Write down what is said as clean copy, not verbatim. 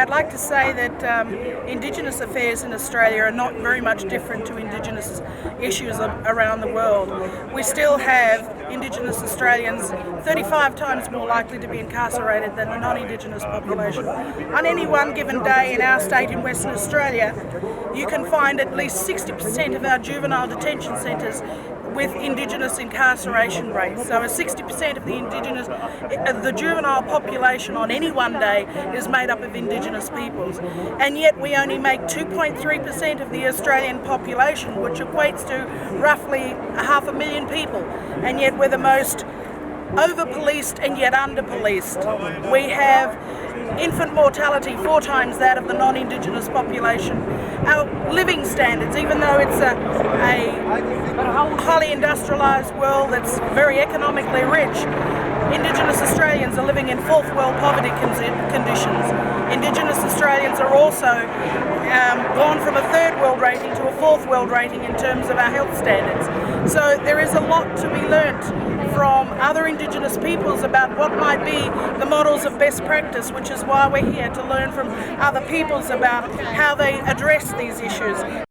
I'd like to say that Indigenous affairs in Australia are not very much different to Indigenous issues around the world. We still have Indigenous Australians 35 times more likely to be incarcerated than the non-Indigenous population. On any one given day in our state in Western Australia, you can find at least 60% of our juvenile detention centres with Indigenous incarceration rates. So 60% of the juvenile population on any one day is made up of Indigenous peoples. And yet we only make 2.3% of the Australian population, which equates to roughly 500,000 people. And yet we're the most over-policed and yet under-policed. We have infant mortality 4 times that of the non-Indigenous population. Our living standards, even though it's a highly industrialised world that's very economically rich, Indigenous Australians are living in fourth world poverty conditions. Indigenous Australians are also gone from a third world rating to a fourth world rating in terms of our health standards. So there is a lot to be learnt from other Indigenous peoples about what might be the models of best practice, which is why we're here to learn from other peoples about how they address these issues.